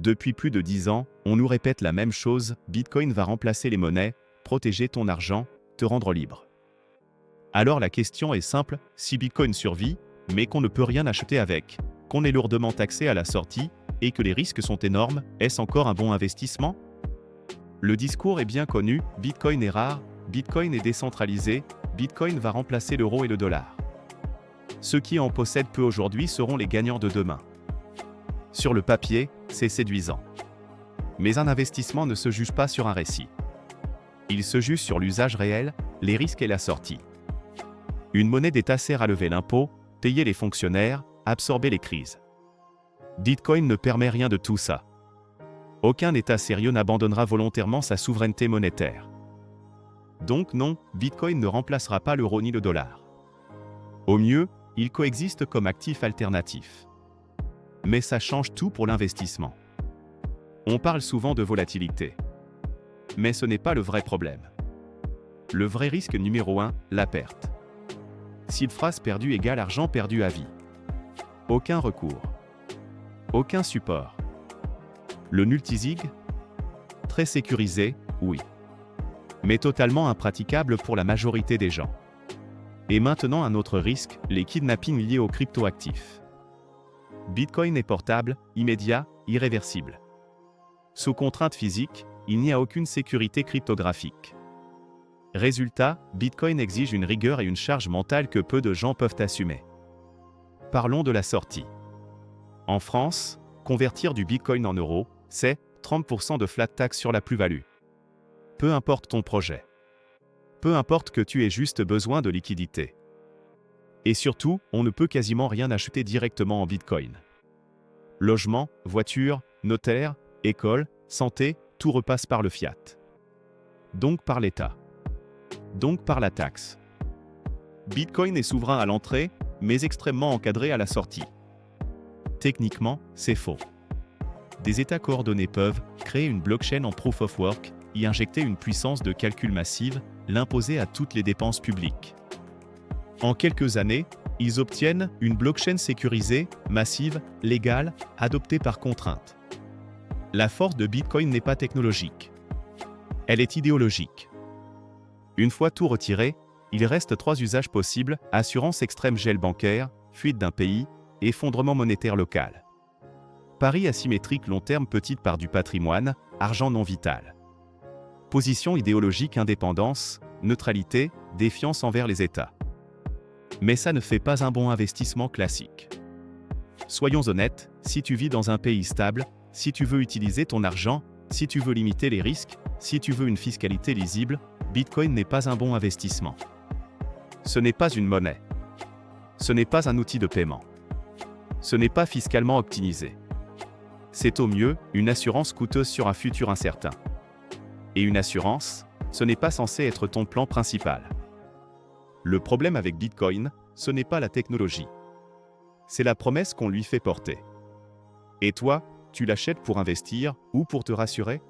Depuis plus de 10 ans, on nous répète la même chose, Bitcoin va remplacer les monnaies, protéger ton argent, te rendre libre. Alors la question est simple, si Bitcoin survit, mais qu'on ne peut rien acheter avec, qu'on est lourdement taxé à la sortie, et que les risques sont énormes, est-ce encore un bon investissement? Le discours est bien connu, Bitcoin est rare, Bitcoin est décentralisé, Bitcoin va remplacer l'euro et le dollar. Ceux qui en possèdent peu aujourd'hui seront les gagnants de demain. Sur le papier, c'est séduisant. Mais un investissement ne se juge pas sur un récit. Il se juge sur l'usage réel, les risques et la sortie. Une monnaie d'État sert à lever l'impôt, payer les fonctionnaires, absorber les crises. Bitcoin ne permet rien de tout ça. Aucun État sérieux n'abandonnera volontairement sa souveraineté monétaire. Donc non, Bitcoin ne remplacera pas l'euro ni le dollar. Au mieux, il coexiste comme actif alternatif. Mais ça change tout pour l'investissement. On parle souvent de volatilité. Mais ce n'est pas le vrai problème. Le vrai risque numéro 1, la perte. Si phrase perdue égale argent perdu à vie. Aucun recours. Aucun support. Le multisig? Très sécurisé, oui. Mais totalement impraticable pour la majorité des gens. Et maintenant un autre risque, les kidnappings liés aux cryptoactifs. Bitcoin est portable, immédiat, irréversible. Sous contrainte physique, il n'y a aucune sécurité cryptographique. Résultat, Bitcoin exige une rigueur et une charge mentale que peu de gens peuvent assumer. Parlons de la sortie. En France, convertir du Bitcoin en euros, c'est 30% de flat tax sur la plus-value. Peu importe ton projet. Peu importe que tu aies juste besoin de liquidité. Et surtout, on ne peut quasiment rien acheter directement en Bitcoin. Logement, voiture, notaire, école, santé, tout repasse par le fiat. Donc par l'État. Donc par la taxe. Bitcoin est souverain à l'entrée, mais extrêmement encadré à la sortie. Techniquement, c'est faux. Des États coordonnés peuvent créer une blockchain en proof of work, y injecter une puissance de calcul massive, l'imposer à toutes les dépenses publiques. En quelques années, ils obtiennent une blockchain sécurisée, massive, légale, adoptée par contrainte. La force de Bitcoin n'est pas technologique. Elle est idéologique. Une fois tout retiré, il reste 3 usages possibles, assurance extrême gel bancaire, fuite d'un pays, effondrement monétaire local. Pari asymétrique long terme petite part du patrimoine, argent non vital. Position idéologique indépendance, neutralité, défiance envers les États. Mais ça ne fait pas un bon investissement classique. Soyons honnêtes, si tu vis dans un pays stable, si tu veux utiliser ton argent, si tu veux limiter les risques, si tu veux une fiscalité lisible, Bitcoin n'est pas un bon investissement. Ce n'est pas une monnaie. Ce n'est pas un outil de paiement. Ce n'est pas fiscalement optimisé. C'est au mieux une assurance coûteuse sur un futur incertain. Et une assurance, ce n'est pas censé être ton plan principal. Le problème avec Bitcoin, ce n'est pas la technologie. C'est la promesse qu'on lui fait porter. Et toi, tu l'achètes pour investir ou pour te rassurer?